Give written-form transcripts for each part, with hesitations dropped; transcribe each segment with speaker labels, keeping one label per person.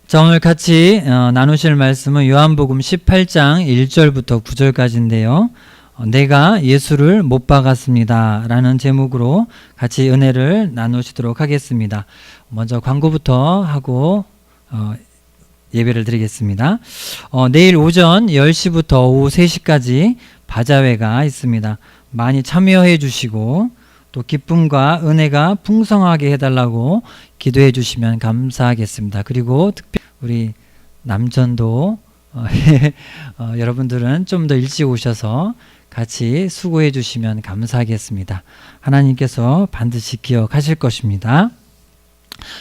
Speaker 1: 자, 오늘 같이 나누실 말씀은 요한복음 18장 1절부터 9절까지인데요. 내가 예수를 못 박았습니다 라는 제목으로 같이 은혜를 나누시도록 하겠습니다. 먼저 광고부터 하고 예배를 드리겠습니다. 내일 오전 10시부터 오후 3시까지 바자회가 있습니다. 많이 참여해 주시고 또 기쁨과 은혜가 풍성하게 해달라고 기도해 주시면 감사하겠습니다. 그리고 특별히 우리 남전도 여러분들은 좀 더 일찍 오셔서 같이 수고해 주시면 감사하겠습니다. 하나님께서 반드시 기억하실 것입니다.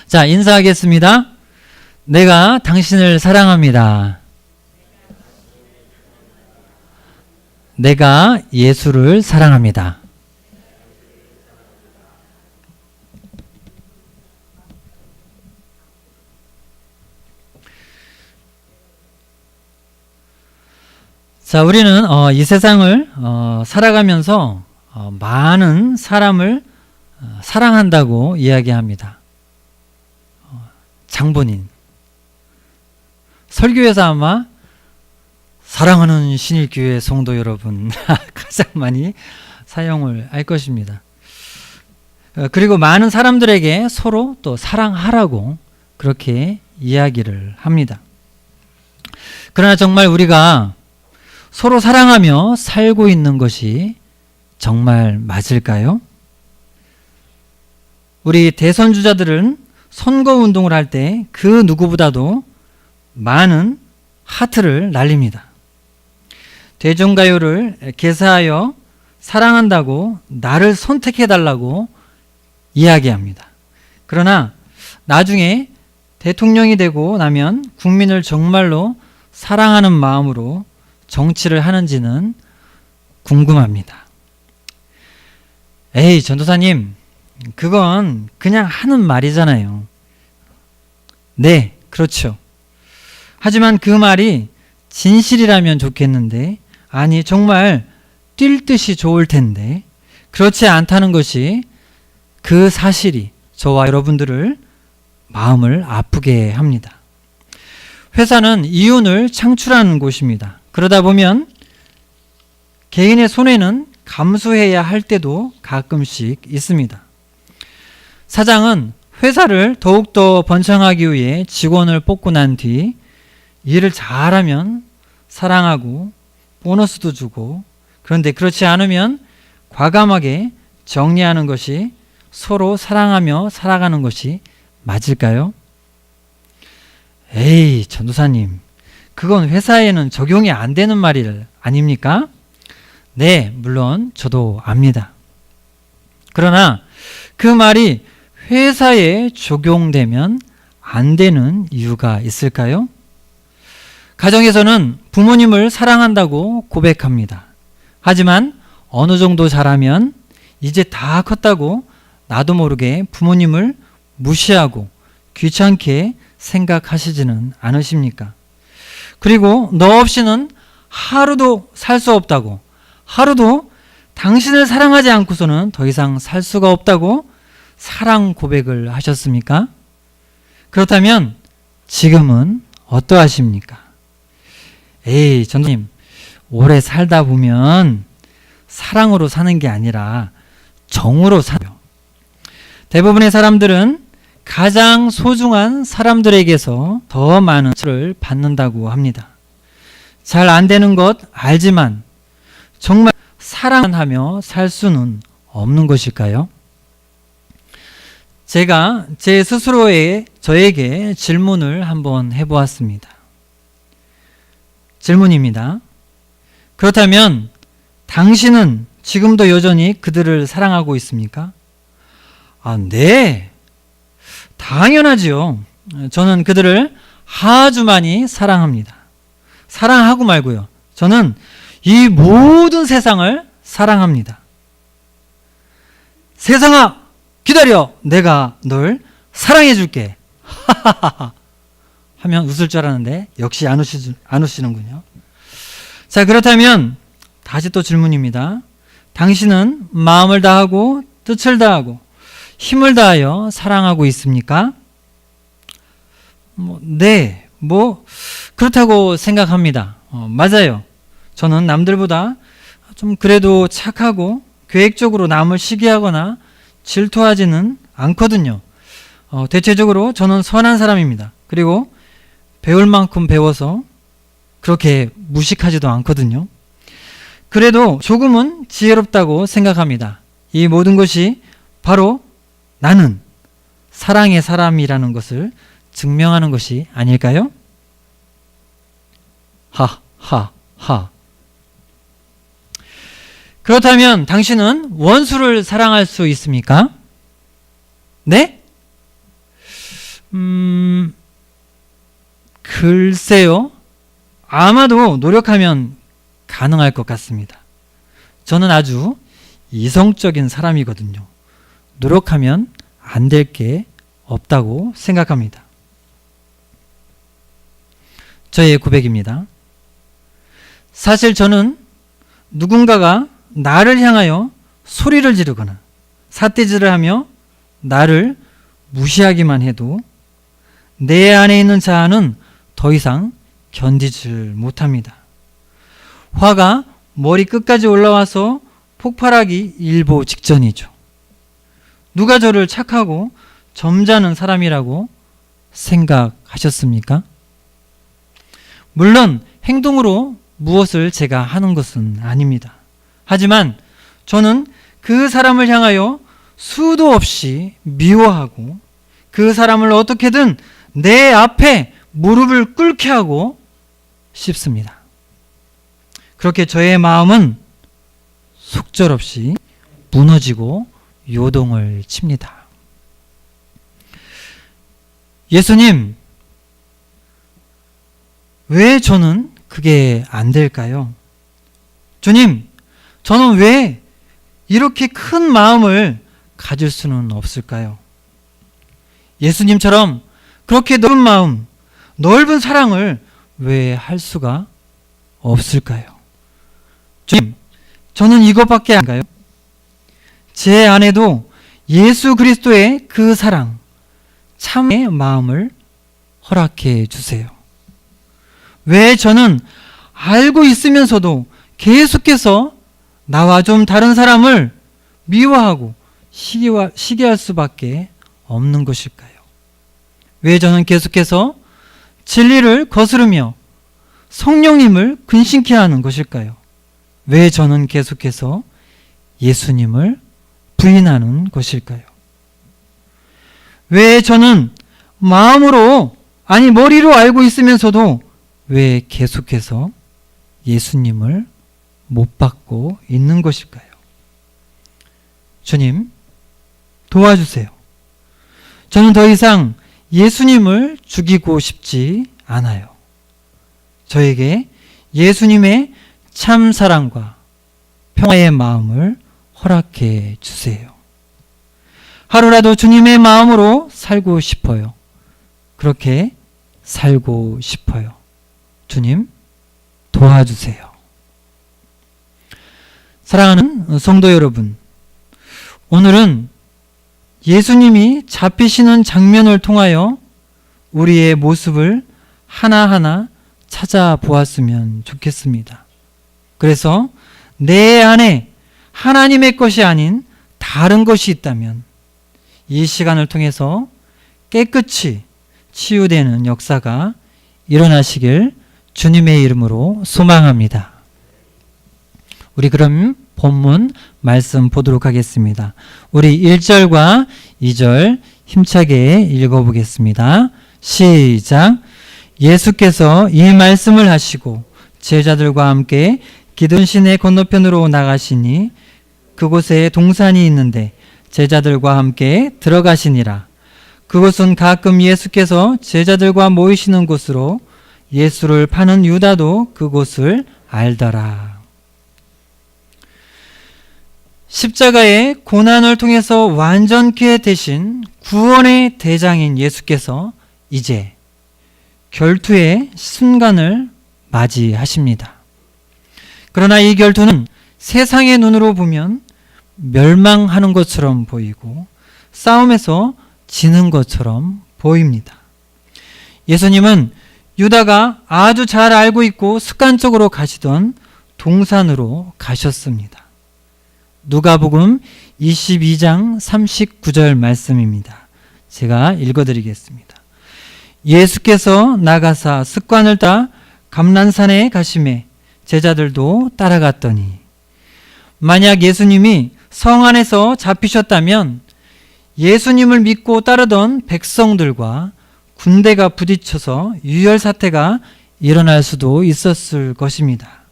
Speaker 1: 자, 인사하겠습니다. 내가 당신을 사랑합니다. 내가 예수를 사랑합니다. 자, 우리는 이 세상을 살아가면서 많은 사람을 사랑한다고 이야기합니다. 장본인 설교에서 아마 사랑하는 신일교회 성도 여러분 가장 많이 사용을 할 것입니다. 그리고 많은 사람들에게 서로 또 사랑하라고 그렇게 이야기를 합니다. 그러나 정말 우리가 서로 사랑하며 살고 있는 것이 정말 맞을까요? 우리 대선 주자들은 선거운동을 할 때 그 누구보다도 많은 하트를 날립니다. 대중가요를 개사하여 사랑한다고 나를 선택해달라고 이야기합니다. 그러나 나중에 대통령이 되고 나면 국민을 정말로 사랑하는 마음으로 정치를 하는지는 궁금합니다. 에이, 전도사님, 그건 그냥 하는 말이잖아요. 네, 그렇죠. 하지만 그 말이 진실이라면 좋겠는데, 아니, 정말 뛸 듯이 좋을 텐데, 그렇지 않다는 것이 그 사실이 저와 여러분들을 마음을 아프게 합니다. 회사는 이윤을 창출하는 곳입니다. 그러다 보면 개인의 손해는 감수해야 할 때도 가끔씩 있습니다. 사장은 회사를 더욱더 번창하기 위해 직원을 뽑고 난 뒤 일을 잘하면 사랑하고 보너스도 주고, 그런데 그렇지 않으면 과감하게 정리하는 것이 서로 사랑하며 살아가는 것이 맞을까요? 에이, 전도사님, 그건 회사에는 적용이 안 되는 말 아닙니까? 네, 물론 저도 압니다. 그러나 그 말이 회사에 적용되면 안 되는 이유가 있을까요? 가정에서는 부모님을 사랑한다고 고백합니다. 하지만 어느 정도 자라면 이제 다 컸다고 나도 모르게 부모님을 무시하고 귀찮게 생각하시지는 않으십니까? 그리고 너 없이는 하루도 살 수 없다고, 하루도 당신을 사랑하지 않고서는 더 이상 살 수가 없다고 사랑 고백을 하셨습니까? 그렇다면 지금은 어떠하십니까? 에이, 전도님, 오래 살다 보면 사랑으로 사는 게 아니라 정으로 사요. 대부분의 사람들은 가장 소중한 사람들에게서 더 많은 사랑을 받는다고 합니다. 잘 안 되는 것 알지만 정말 사랑하며 살 수는 없는 것일까요? 제가 제 스스로의 저에게 질문을 한번 해보았습니다. 질문입니다. 그렇다면 당신은 지금도 여전히 그들을 사랑하고 있습니까? 아, 네. 당연하지요. 저는 그들을 아주 많이 사랑합니다. 사랑하고 말고요. 저는 이 모든 세상을 사랑합니다. 세상아, 기다려. 내가 널 사랑해 줄게. 하면 웃을 줄 알았는데 역시 안 웃으시는군요. 자, 그렇다면 다시 또 질문입니다. 당신은 마음을 다하고 뜻을 다하고 힘을 다하여 사랑하고 있습니까? 네, 그렇다고 생각합니다. 맞아요. 저는 남들보다 좀 그래도 착하고 계획적으로 남을 시기하거나 질투하지는 않거든요. 대체적으로 저는 선한 사람입니다. 그리고 배울 만큼 배워서 그렇게 무식하지도 않거든요. 그래도 조금은 지혜롭다고 생각합니다. 이 모든 것이 바로 나는 사랑의 사람이라는 것을 증명하는 것이 아닐까요? 하하하. 그렇다면 당신은 원수를 사랑할 수 있습니까? 네? 글쎄요. 아마도 노력하면 가능할 것 같습니다. 저는 아주 이성적인 사람이거든요. 노력하면 안 될 게 없다고 생각합니다. 저의 고백입니다. 사실 저는 누군가가 나를 향하여 소리를 지르거나 삿대질을 하며 나를 무시하기만 해도 내 안에 있는 자아는 더 이상 견디질 못합니다. 화가 머리 끝까지 올라와서 폭발하기 일보 직전이죠. 누가 저를 착하고 점잖은 사람이라고 생각하셨습니까? 물론 행동으로 무엇을 제가 하는 것은 아닙니다. 하지만 저는 그 사람을 향하여 수도 없이 미워하고 그 사람을 어떻게든 내 앞에 무릎을 꿇게 하고 싶습니다. 그렇게 저의 마음은 속절없이 무너지고 요동을 칩니다. 예수님, 왜 저는 그게 안 될까요? 주님, 저는 왜 이렇게 큰 마음을 가질 수는 없을까요? 예수님처럼 그렇게 넓은 마음, 넓은 사랑을 왜 할 수가 없을까요? 주님, 저는 이것밖에 안 가요? 제 안에도 예수 그리스도의 그 사랑, 참의 마음을 허락해 주세요. 왜 저는 알고 있으면서도 계속해서 나와 좀 다른 사람을 미워하고 시기할 수밖에 없는 것일까요? 왜 저는 계속해서 진리를 거스르며 성령님을 근심케 하는 것일까요? 왜 저는 계속해서 예수님을 부인하는 것일까요? 왜 저는 마음으로, 아니 머리로 알고 있으면서도 왜 계속해서 예수님을 못 받고 있는 것일까요? 주님, 도와주세요. 저는 더 이상 예수님을 죽이고 싶지 않아요. 저에게 예수님의 참 사랑과 평화의 마음을 허락해 주세요. 하루라도 주님의 마음으로 살고 싶어요. 그렇게 살고 싶어요. 주님, 도와주세요. 사랑하는 성도 여러분, 오늘은 예수님이 잡히시는 장면을 통하여 우리의 모습을 하나하나 찾아보았으면 좋겠습니다. 그래서 내 안에 하나님의 것이 아닌 다른 것이 있다면 이 시간을 통해서 깨끗이 치유되는 역사가 일어나시길 주님의 이름으로 소망합니다. 우리 그럼 본문 말씀 보도록 하겠습니다. 우리 1절과 2절 힘차게 읽어보겠습니다. 시작. 예수께서 이 말씀을 하시고 제자들과 함께 기든신의 건너편으로 나가시니 그곳에 동산이 있는데 제자들과 함께 들어가시니라. 그곳은 가끔 예수께서 제자들과 모이시는 곳으로 예수를 파는 유다도 그곳을 알더라. 십자가의 고난을 통해서 완전케 되신 구원의 대장인 예수께서 이제 결투의 순간을 맞이하십니다. 그러나 이 결투는 세상의 눈으로 보면 멸망하는 것처럼 보이고 싸움에서 지는 것처럼 보입니다. 예수님은 유다가 아주 잘 알고 있고 습관적으로 가시던 동산으로 가셨습니다. 누가복음 22장 39절 말씀입니다. 제가 읽어드리겠습니다. 예수께서 나가사 습관을 따라 감난산에 가시매 제자들도 따라갔더니, 만약 예수님이 성 안에서 잡히셨다면 예수님을 믿고 따르던 백성들과 군대가 부딪혀서 유혈 사태가 일어날 수도 있었을 것입니다.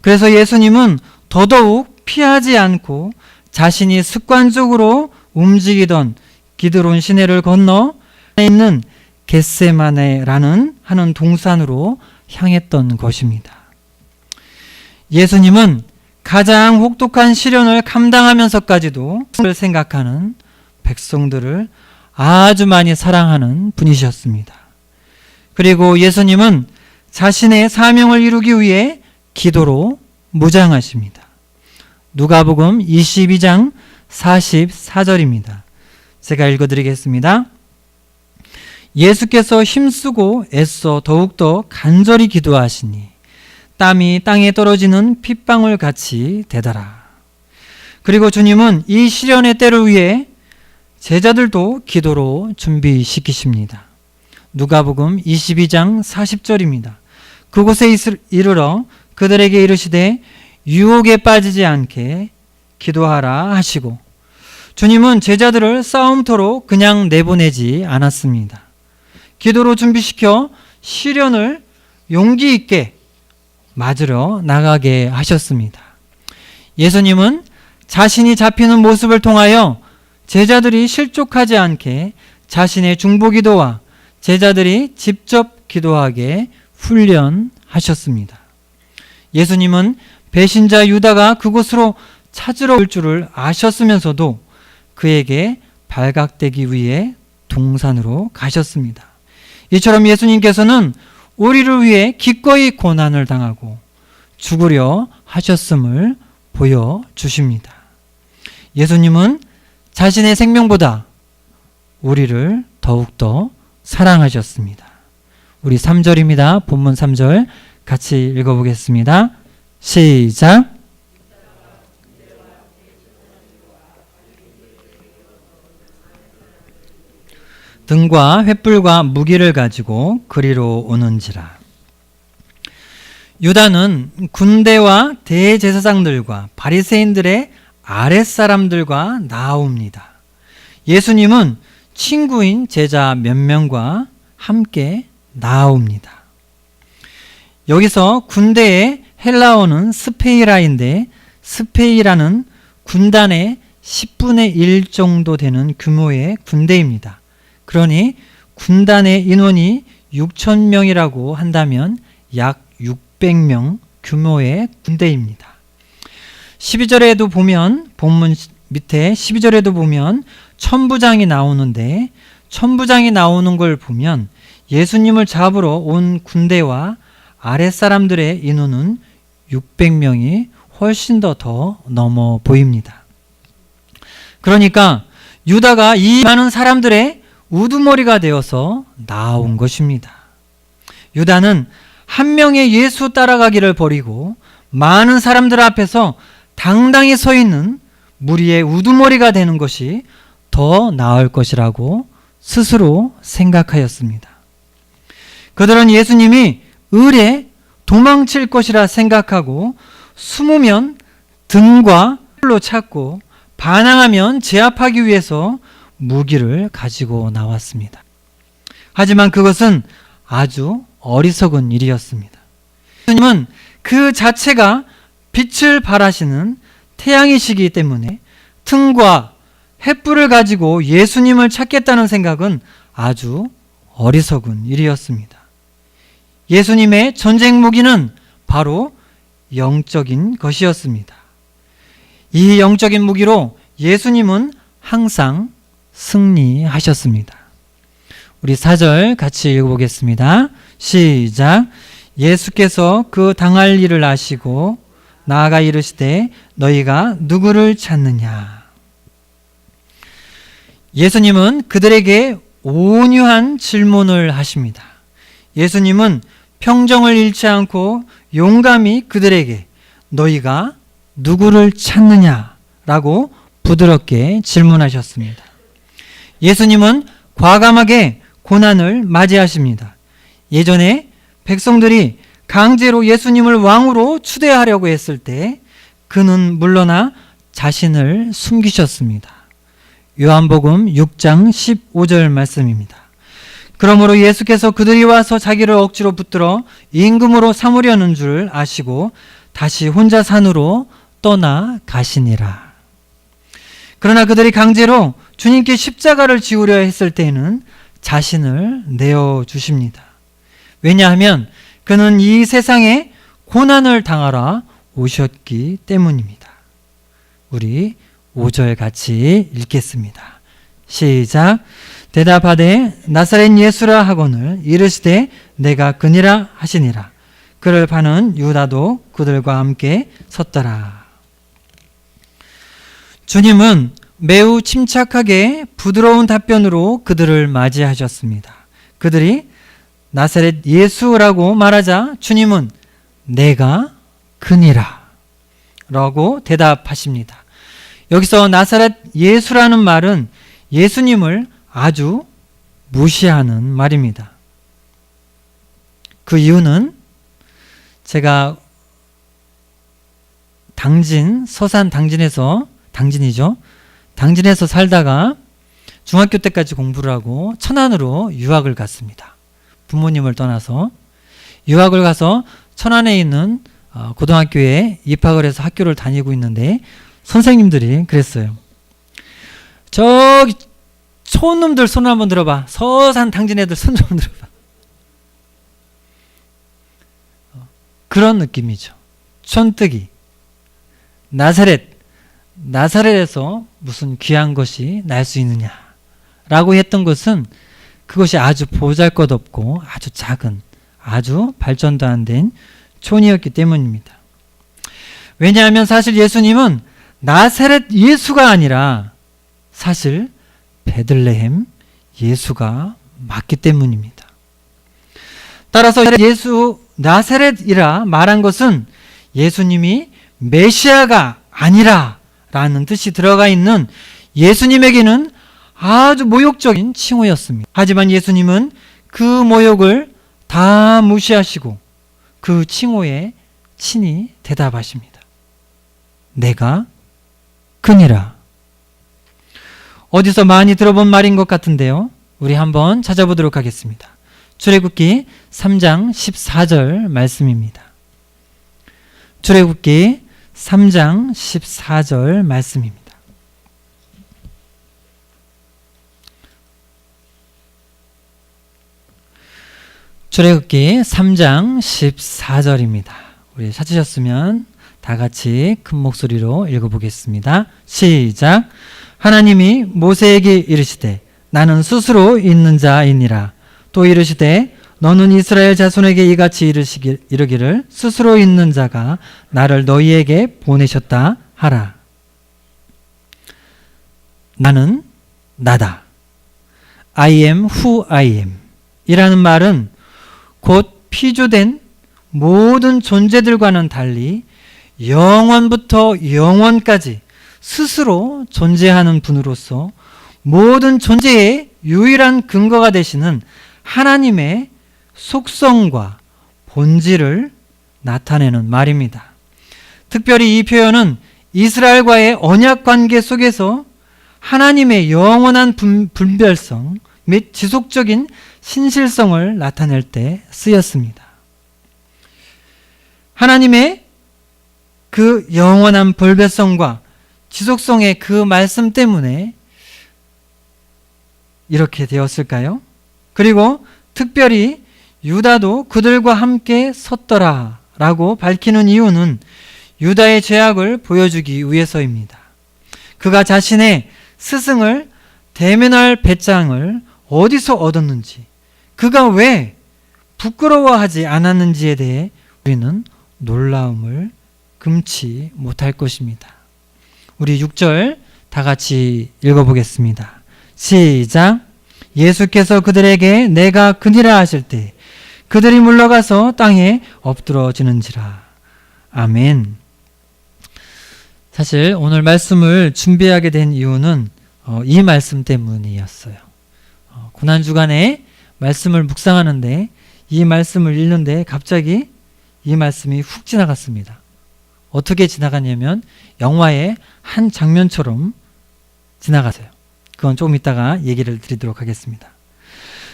Speaker 1: 그래서 예수님은 더더욱 피하지 않고 자신이 습관적으로 움직이던 기드론 시내를 건너 있는 겟세마네라는 하는 동산으로 향했던 것입니다. 예수님은 가장 혹독한 시련을 감당하면서까지도 생각하는 백성들을 아주 많이 사랑하는 분이셨습니다. 그리고 예수님은 자신의 사명을 이루기 위해 기도로 무장하십니다. 누가복음 22장 44절입니다. 제가 읽어드리겠습니다. 예수께서 힘쓰고 애써 더욱더 간절히 기도하시니 땀이 땅에 떨어지는 핏방울 같이 되더라. 그리고 주님은 이 시련의 때를 위해 제자들도 기도로 준비시키십니다. 누가복음 22장 40절입니다. 그곳에 이르러 그들에게 이르시되 유혹에 빠지지 않게 기도하라 하시고, 주님은 제자들을 싸움터로 그냥 내보내지 않았습니다. 기도로 준비시켜 시련을 용기 있게 맞으러 나가게 하셨습니다. 예수님은 자신이 잡히는 모습을 통하여 제자들이 실족하지 않게 자신의 중보기도와 제자들이 직접 기도하게 훈련하셨습니다. 예수님은 배신자 유다가 그곳으로 찾으러 올 줄을 아셨으면서도 그에게 발각되기 위해 동산으로 가셨습니다. 이처럼 예수님께서는 우리를 위해 기꺼이 고난을 당하고 죽으려 하셨음을 보여주십니다. 예수님은 자신의 생명보다 우리를 더욱더 사랑하셨습니다. 우리 3절입니다. 본문 3절 같이 읽어보겠습니다. 시작. 등과 횃불과 무기를 가지고 그리로 오는지라. 유다는 군대와 대제사장들과 바리새인들의 아랫사람들과 나아옵니다. 예수님은 친구인 제자 몇 명과 함께 나아옵니다. 여기서 군대의 헬라어는 스페이라인데, 스페이라는 군단의 10분의 1 정도 되는 규모의 군대입니다. 그러니 군단의 인원이 6,000명이라고 한다면 약 600명 규모의 군대입니다. 12절에도 보면, 본문 밑에 12절에도 보면 천부장이 나오는데, 천부장이 나오는 걸 보면 예수님을 잡으러 온 군대와 아랫사람들의 인원은 600명이 훨씬 더 넘어 보입니다. 그러니까 유다가 이 많은 사람들의 우두머리가 되어서 나온 것입니다. 유다는 한 명의 예수 따라가기를 버리고 많은 사람들 앞에서 당당히 서 있는 무리의 우두머리가 되는 것이 더 나을 것이라고 스스로 생각하였습니다. 그들은 예수님이 을에 도망칠 것이라 생각하고 숨으면 등과 로 찾고 반항하면 제압하기 위해서 무기를 가지고 나왔습니다. 하지만 그것은 아주 어리석은 일이었습니다. 예수님은 그 자체가 빛을 발하시는 태양이시기 때문에 등과 횃불을 가지고 예수님을 찾겠다는 생각은 아주 어리석은 일이었습니다. 예수님의 전쟁 무기는 바로 영적인 것이었습니다. 이 영적인 무기로 예수님은 항상 승리하셨습니다. 우리 4절 같이 읽어보겠습니다. 시작. 예수께서 그 당할 일을 아시고 나아가 이르시되 너희가 누구를 찾느냐. 예수님은 그들에게 온유한 질문을 하십니다. 예수님은 평정을 잃지 않고 용감히 그들에게 너희가 누구를 찾느냐? 라고 부드럽게 질문하셨습니다. 예수님은 과감하게 고난을 맞이하십니다. 예전에 백성들이 강제로 예수님을 왕으로 추대하려고 했을 때 그는 물러나 자신을 숨기셨습니다. 요한복음 6장 15절 말씀입니다. 그러므로 예수께서 그들이 와서 자기를 억지로 붙들어 임금으로 삼으려는 줄 아시고 다시 혼자 산으로 떠나 가시니라. 그러나 그들이 강제로 주님께 십자가를 지우려 했을 때에는 자신을 내어주십니다. 왜냐하면 그는 이 세상에 고난을 당하러 오셨기 때문입니다. 우리 5절 같이 읽겠습니다. 시작. 대답하되 나사렛 예수라 하거늘 이르시되 내가 그니라 하시니라. 그를 파는 유다도 그들과 함께 섰더라. 주님은 매우 침착하게 부드러운 답변으로 그들을 맞이하셨습니다. 그들이 나사렛 예수라고 말하자 주님은 내가 그니라 라고 대답하십니다. 여기서 나사렛 예수라는 말은 예수님을 아주 무시하는 말입니다. 그 이유는 제가 서산 당진이죠. 당진에서 살다가 중학교 때까지 공부를 하고 천안으로 유학을 갔습니다. 부모님을 떠나서 유학을 가서 천안에 있는 고등학교에 입학을 해서 학교를 다니고 있는데 선생님들이 그랬어요. 저기 촌놈들 손 한번 들어봐. 서산 당진 애들 손 좀 들어봐. 그런 느낌이죠. 촌뜨기. 나사렛에서 무슨 귀한 것이 날 수 있느냐 라고 했던 것은 그것이 아주 보잘것없고 아주 작은 아주 발전도 안 된 촌이었기 때문입니다. 왜냐하면 사실 예수님은 나사렛 예수가 아니라 사실 베들레헴 예수가 맞기 때문입니다. 따라서 나사렛이라 말한 것은 예수님이 메시아가 아니라 라는 뜻이 들어가 있는 예수님에게는 아주 모욕적인 칭호였습니다. 하지만 예수님은 그 모욕을 다 무시하시고 그 칭호에 친히 대답하십니다. 내가 그니라. 어디서 많이 들어본 말인 것 같은데요. 우리 한번 찾아보도록 하겠습니다. 출애굽기 3장 14절 말씀입니다. 출애굽기 3장 14절 말씀입니다. 출애굽기 3장 14절입니다. 우리 찾으셨으면 다 같이 큰 목소리로 읽어보겠습니다. 시작. 하나님이 모세에게 이르시되 나는 스스로 있는 자이니라. 또 이르시되 너는 이스라엘 자손에게 이같이 이르기를 스스로 있는 자가 나를 너희에게 보내셨다 하라. 나는 나다. I am who I am 이라는 말은 곧 피조된 모든 존재들과는 달리 영원부터 영원까지 스스로 존재하는 분으로서 모든 존재의 유일한 근거가 되시는 하나님의 속성과 본질을 나타내는 말입니다. 특별히 이 표현은 이스라엘과의 언약 관계 속에서 하나님의 영원한 분별성 및 지속적인 신실성을 나타낼 때 쓰였습니다. 하나님의 그 영원한 분별성과 지속성의 그 말씀 때문에 이렇게 되었을까요? 그리고 특별히 유다도 그들과 함께 섰더라 라고 밝히는 이유는 유다의 죄악을 보여주기 위해서입니다. 그가 자신의 스승을 대면할 배짱을 어디서 얻었는지, 그가 왜 부끄러워하지 않았는지에 대해 우리는 놀라움을 금치 못할 것입니다. 우리 6절 다 같이 읽어보겠습니다. 시작. 예수께서 그들에게 내가 그니라 하실 때 그들이 물러가서 땅에 엎드러지는지라. 아멘. 사실 오늘 말씀을 준비하게 된 이유는 이 말씀 때문이었어요. 고난주간에 말씀을 묵상하는데 이 말씀을 읽는데 갑자기 이 말씀이 훅 지나갔습니다. 어떻게 지나갔냐면 영화의 한 장면처럼 지나가세요. 그건 조금 이따가 얘기를 드리도록 하겠습니다.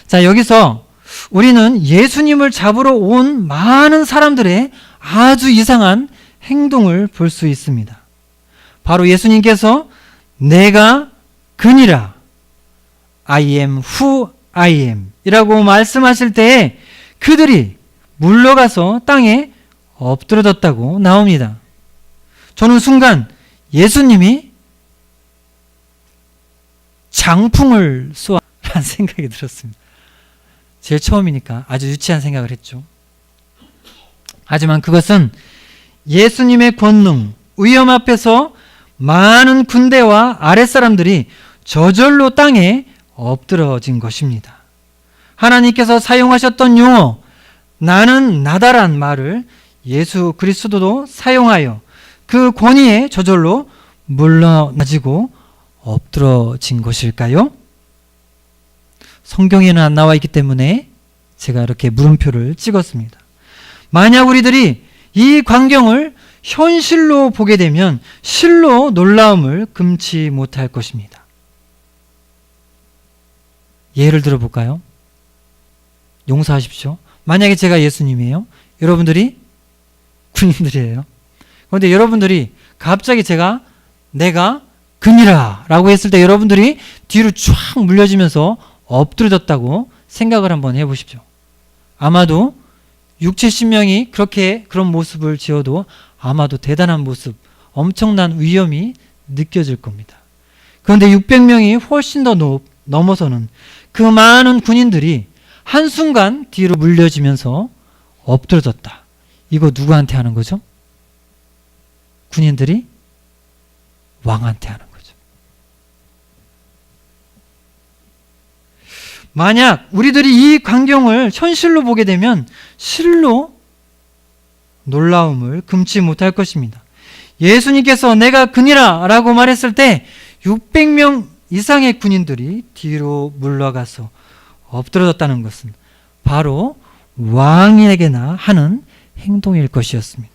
Speaker 1: 자, 여기서 우리는 예수님을 잡으러 온 많은 사람들의 아주 이상한 행동을 볼 수 있습니다. 바로 예수님께서 내가 그니라, I am who I am 이라고 말씀하실 때에 그들이 물러가서 땅에 엎드러졌다고 나옵니다. 저는 순간 예수님이 장풍을 쏘아라는 생각이 들었습니다. 제일 처음이니까 아주 유치한 생각을 했죠. 하지만 그것은 예수님의 권능, 위엄 앞에서 많은 군대와 아랫사람들이 저절로 땅에 엎드러진 것입니다. 하나님께서 사용하셨던 용어 나는 나다란 말을 예수 그리스도도 사용하여 그 권위에 저절로 물러나지고 엎드러진 것일까요? 성경에는 안 나와 있기 때문에 제가 이렇게 물음표를 찍었습니다. 만약 우리들이 이 광경을 현실로 보게 되면 실로 놀라움을 금치 못할 것입니다. 예를 들어볼까요? 용서하십시오. 만약에 제가 예수님이에요. 여러분들이 군인들이에요. 그런데 여러분들이 갑자기 내가 그니라 라고 했을 때 여러분들이 뒤로 쫙 물려지면서 엎드려졌다고 생각을 한번 해보십시오. 아마도 6,70명이 그런 모습을 지어도 아마도 대단한 모습, 엄청난 위험이 느껴질 겁니다. 그런데 600명이 훨씬 더 넘어서는 그 많은 군인들이 한순간 뒤로 물려지면서 엎드러졌다. 이거 누구한테 하는 거죠? 군인들이 왕한테 하는 거죠. 만약 우리들이 이 광경을 현실로 보게 되면 실로 놀라움을 금치 못할 것입니다. 예수님께서 내가 그니라 라고 말했을 때 600명 이상의 군인들이 뒤로 물러가서 엎드러졌다는 것은 바로 왕에게나 하는 행동일 것이었습니다.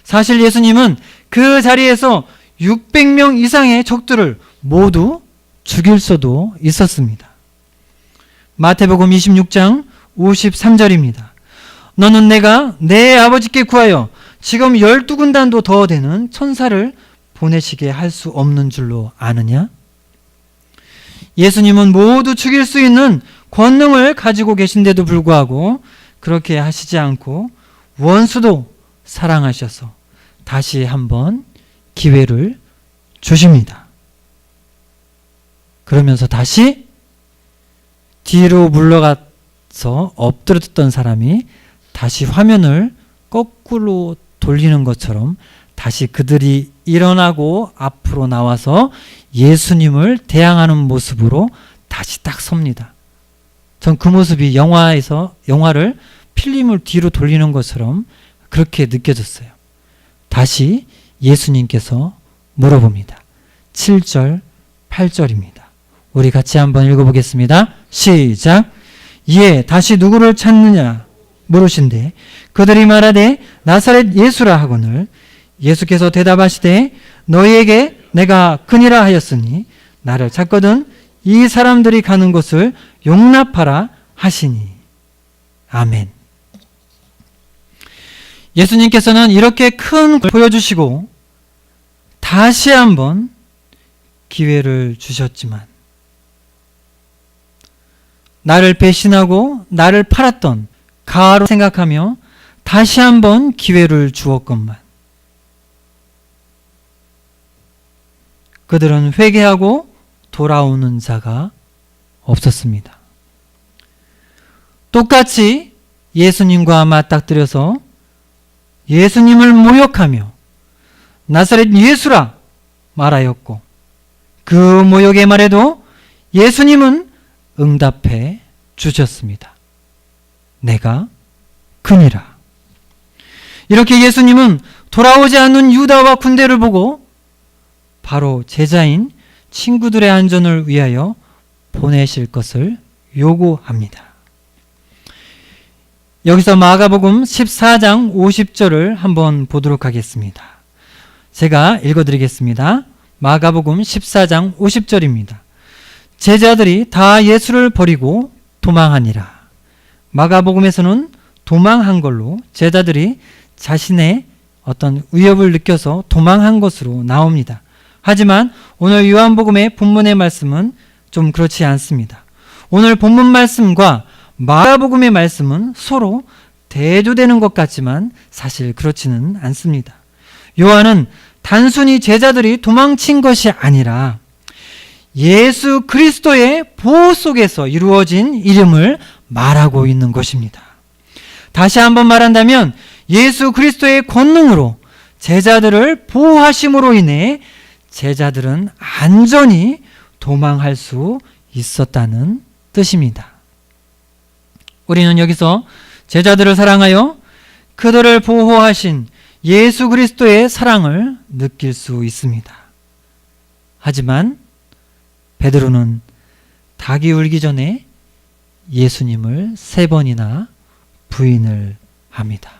Speaker 1: 사실 예수님은 그 자리에서 600명 이상의 적들을 모두 죽일 수도 있었습니다. 마태복음 26장 53절입니다. 너는 내가 내 아버지께 구하여 지금 12군단도 더 되는 천사를 보내시게 할 수 없는 줄로 아느냐? 예수님은 모두 죽일 수 있는 권능을 가지고 계신데도 불구하고 그렇게 하시지 않고 원수도 사랑하셔서 다시 한번 기회를 주십니다. 그러면서 다시 뒤로 물러가서 엎드렸던 사람이 다시 화면을 거꾸로 돌리는 것처럼 다시 그들이 일어나고 앞으로 나와서 예수님을 대항하는 모습으로 다시 딱 섭니다. 전 그 모습이 영화를 필름을 뒤로 돌리는 것처럼 그렇게 느껴졌어요. 다시 예수님께서 물어봅니다. 7절, 8절입니다. 우리 같이 한번 읽어보겠습니다. 시작. 이에 다시 누구를 찾느냐 물으신대 그들이 말하되 나사렛 예수라 하거늘 예수께서 대답하시되 너희에게 내가 그니라 하였으니 나를 찾거든 이 사람들이 가는 곳을 용납하라 하시니. 아멘. 예수님께서는 이렇게 큰 걸 보여주시고 다시 한번 기회를 주셨지만 나를 배신하고 나를 팔았던 가로 생각하며 다시 한번 기회를 주었건만 그들은 회개하고 돌아오는 자가 없었습니다. 똑같이 예수님과 맞닥뜨려서 예수님을 모욕하며 나사렛 예수라 말하였고 그 모욕의 말에도 예수님은 응답해 주셨습니다. 내가 그니라. 이렇게 예수님은 돌아오지 않는 유다와 군대를 보고 바로 제자인 친구들의 안전을 위하여 보내실 것을 요구합니다. 여기서 마가복음 14장 50절을 한번 보도록 하겠습니다. 제가 읽어드리겠습니다. 마가복음 14장 50절입니다. 제자들이 다 예수를 버리고 도망하니라. 마가복음에서는 도망한 걸로 제자들이 자신의 어떤 위협을 느껴서 도망한 것으로 나옵니다. 하지만 오늘 요한복음의 본문의 말씀은 좀 그렇지 않습니다. 오늘 본문 말씀과 마가복음의 말씀은 서로 대조되는 것 같지만 사실 그렇지는 않습니다. 요한은 단순히 제자들이 도망친 것이 아니라 예수 그리스도의 보호 속에서 이루어진 이름을 말하고 있는 것입니다. 다시 한번 말한다면 예수 그리스도의 권능으로 제자들을 보호하심으로 인해 제자들은 안전히 도망할 수 있었다는 뜻입니다. 우리는 여기서 제자들을 사랑하여 그들을 보호하신 예수 그리스도의 사랑을 느낄 수 있습니다. 하지만 베드로는 닭이 울기 전에 예수님을 3번이나 부인을 합니다.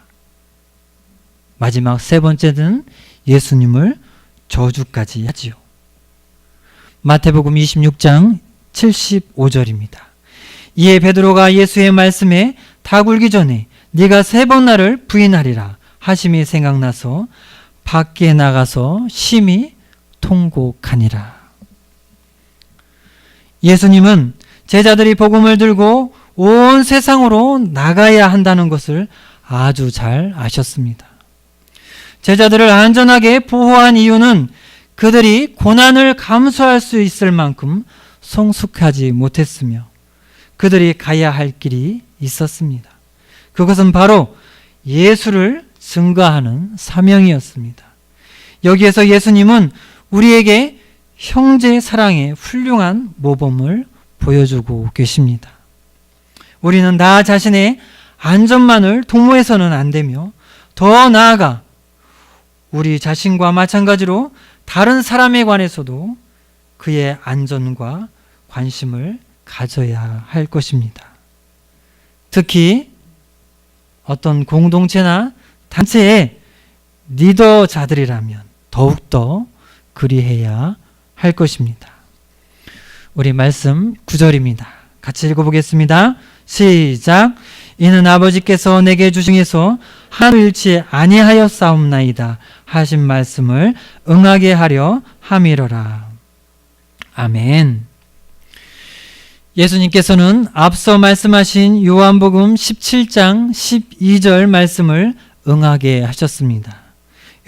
Speaker 1: 마지막 3번째는 예수님을 저주까지 하지요. 마태복음 26장 75절입니다. 이에 베드로가 예수의 말씀에 닭 울기 전에 네가 3번 나를 부인하리라 하심이 생각나서 밖에 나가서 심히 통곡하니라. 예수님은 제자들이 복음을 들고 온 세상으로 나가야 한다는 것을 아주 잘 아셨습니다. 제자들을 안전하게 보호한 이유는 그들이 고난을 감수할 수 있을 만큼 성숙하지 못했으며 그들이 가야 할 길이 있었습니다. 그것은 바로 예수를 증거하는 사명이었습니다. 여기에서 예수님은 우리에게 형제 사랑의 훌륭한 모범을 보여주고 계십니다. 우리는 나 자신의 안전만을 도모해서는 안 되며 더 나아가 우리 자신과 마찬가지로 다른 사람에 관해서도 그의 안전과 관심을 가져야 할 것입니다. 특히 어떤 공동체나 단체의 리더자들이라면 더욱더 그리해야 할 것입니다. 우리 말씀 9절입니다. 같이 읽어보겠습니다. 시작. 이는 아버지께서 내게 주시에서 하나도 잃지 아니하였사옵나이다 하신 말씀을 응하게 하려 함이로라. 아멘. 예수님께서는 앞서 말씀하신 요한복음 17장 12절 말씀을 응하게 하셨습니다.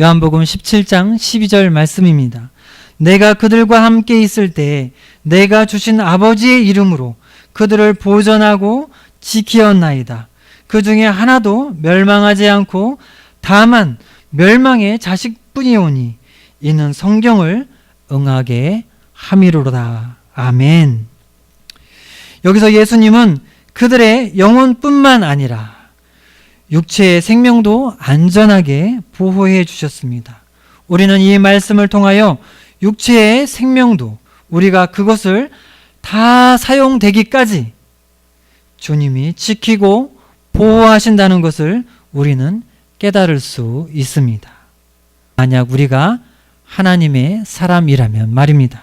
Speaker 1: 요한복음 17장 12절 말씀입니다. 내가 그들과 함께 있을 때 내가 주신 아버지의 이름으로 그들을 보전하고 지키었나이다. 그 중에 하나도 멸망하지 않고 다만 멸망의 자식뿐이오니 이는 성경을 응하게 함이로다. 아멘. 여기서 예수님은 그들의 영혼뿐만 아니라 육체의 생명도 안전하게 보호해 주셨습니다. 우리는 이 말씀을 통하여 육체의 생명도 우리가 그것을 다 사용되기까지 주님이 지키고 보호하신다는 것을 우리는 깨달을 수 있습니다. 만약 우리가 하나님의 사람이라면 말입니다.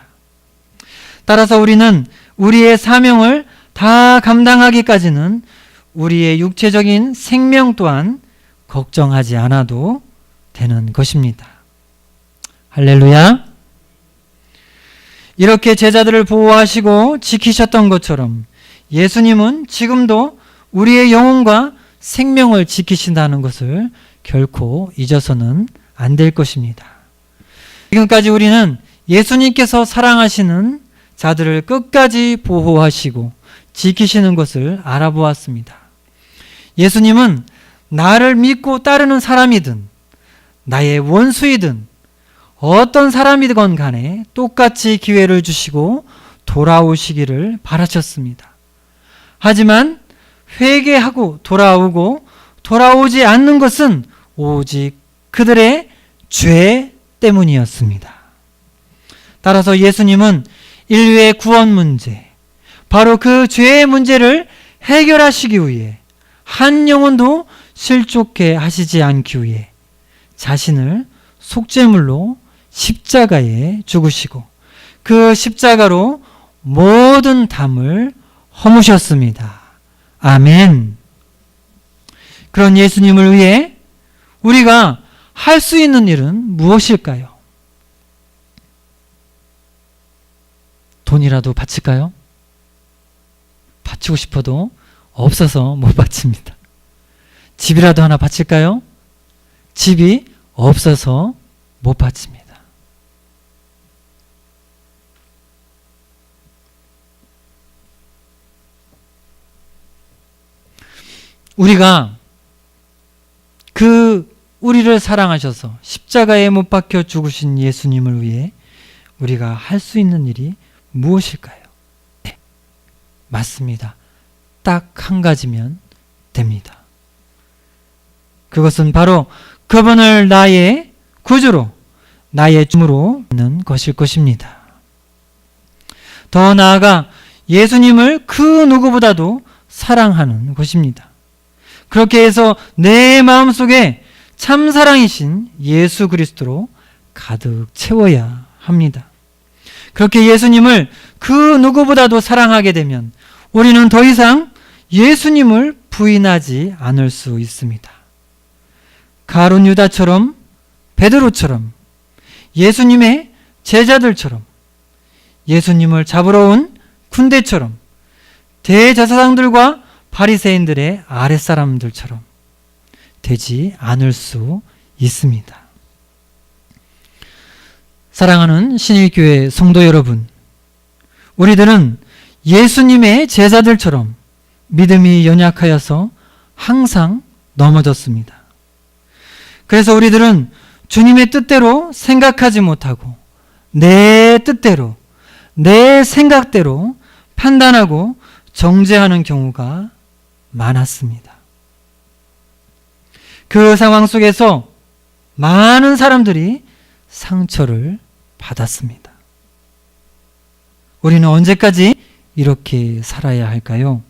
Speaker 1: 따라서 우리는 우리의 사명을 다 감당하기까지는 우리의 육체적인 생명 또한 걱정하지 않아도 되는 것입니다. 할렐루야. 이렇게 제자들을 보호하시고 지키셨던 것처럼 예수님은 지금도 우리의 영혼과 생명을 지키신다는 것을 결코 잊어서는 안 될 것입니다. 지금까지 우리는 예수님께서 사랑하시는 자들을 끝까지 보호하시고 지키시는 것을 알아보았습니다. 예수님은 나를 믿고 따르는 사람이든 나의 원수이든 어떤 사람이든 간에 똑같이 기회를 주시고 돌아오시기를 바라셨습니다. 하지만 회개하고 돌아오고 돌아오지 않는 것은 오직 그들의 죄 때문이었습니다. 따라서 예수님은 인류의 구원 문제, 바로 그 죄의 문제를 해결하시기 위해 한 영혼도 실족해 하시지 않기 위해 자신을 속죄물로 십자가에 죽으시고 그 십자가로 모든 담을 허무셨습니다. 아멘. 그런 예수님을 위해 우리가 할 수 있는 일은 무엇일까요? 돈이라도 바칠까요? 바치고 싶어도 없어서 못 바칩니다. 집이라도 하나 바칠까요? 집이 없어서 못 바칩니다. 우리가 우리를 사랑하셔서 십자가에 못 박혀 죽으신 예수님을 위해 우리가 할 수 있는 일이 무엇일까요? 네, 맞습니다. 딱 한 가지면 됩니다. 그것은 바로 그분을 나의 구주로, 나의 주로 있는 것일 것입니다. 더 나아가 예수님을 그 누구보다도 사랑하는 것입니다. 그렇게 해서 내 마음속에 참사랑이신 예수 그리스도로 가득 채워야 합니다. 그렇게 예수님을 그 누구보다도 사랑하게 되면 우리는 더 이상 예수님을 부인하지 않을 수 있습니다. 가룟 유다처럼, 베드로처럼, 예수님의 제자들처럼, 예수님을 잡으러 온 군대처럼, 대제사장들과 바리새인들의 아랫사람들처럼 되지 않을 수 있습니다. 사랑하는 신일교회 성도 여러분, 우리들은 예수님의 제자들처럼 믿음이 연약하여서 항상 넘어졌습니다. 그래서 우리들은 주님의 뜻대로 생각하지 못하고 내 뜻대로, 내 생각대로 판단하고 정죄하는 경우가 많았습니다. 그 상황 속에서 많은 사람들이 상처를 받았습니다. 우리는 언제까지 이렇게 살아야 할까요?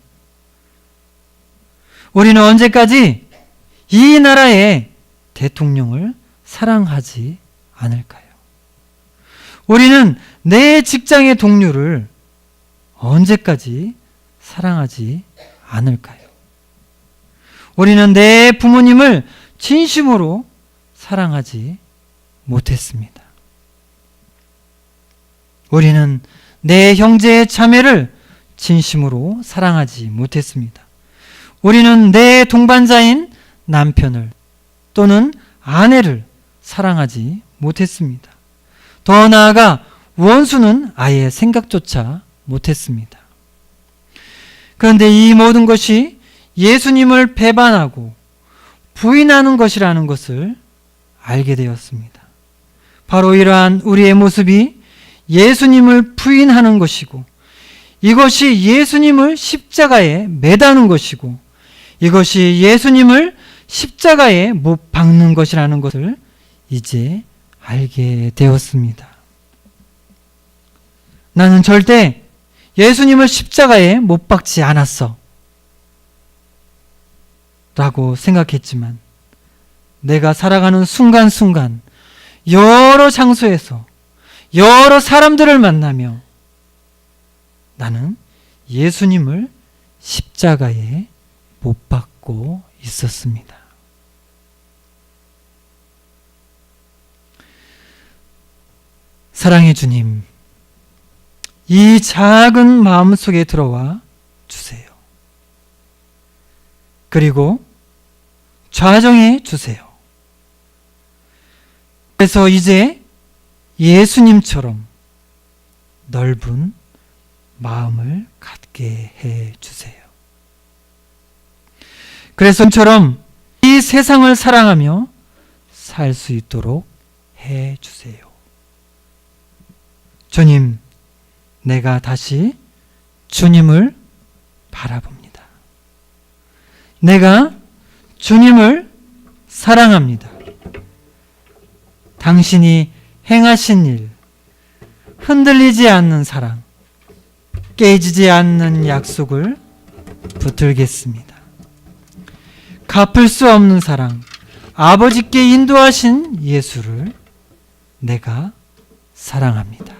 Speaker 1: 우리는 언제까지 이 나라의 대통령을 사랑하지 않을까요? 우리는 내 직장의 동료를 언제까지 사랑하지 않을까요? 우리는 내 부모님을 진심으로 사랑하지 못했습니다. 우리는 내 형제의 자매를 진심으로 사랑하지 못했습니다. 우리는 내 동반자인 남편을 또는 아내를 사랑하지 못했습니다. 더 나아가 원수는 아예 생각조차 못했습니다. 그런데 이 모든 것이 예수님을 배반하고 부인하는 것이라는 것을 알게 되었습니다. 바로 이러한 우리의 모습이 예수님을 부인하는 것이고, 이것이 예수님을 십자가에 매다는 것이고, 이것이 예수님을 십자가에 못 박는 것이라는 것을 이제 알게 되었습니다. 나는 절대 예수님을 십자가에 못 박지 않았어 라고 생각했지만, 내가 살아가는 순간순간 여러 장소에서 여러 사람들을 만나며 나는 예수님을 십자가에 못 박고 있었습니다. 사랑의 주님, 이 작은 마음속에 들어와 주세요. 그리고 좌정해 주세요. 그래서 이제 예수님처럼 넓은 마음을 갖게 해 주세요. 그래서 이처럼 이 세상을 사랑하며 살 수 있도록 해 주세요. 주님, 내가 다시 주님을 바라봅니다. 내가 주님을 사랑합니다. 당신이 행하신 일, 흔들리지 않는 사랑, 깨지지 않는 약속을 붙들겠습니다. 갚을 수 없는 사랑, 아버지께 인도하신 예수를 내가 사랑합니다.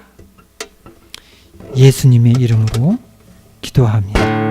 Speaker 1: 예수님의 이름으로 기도합니다.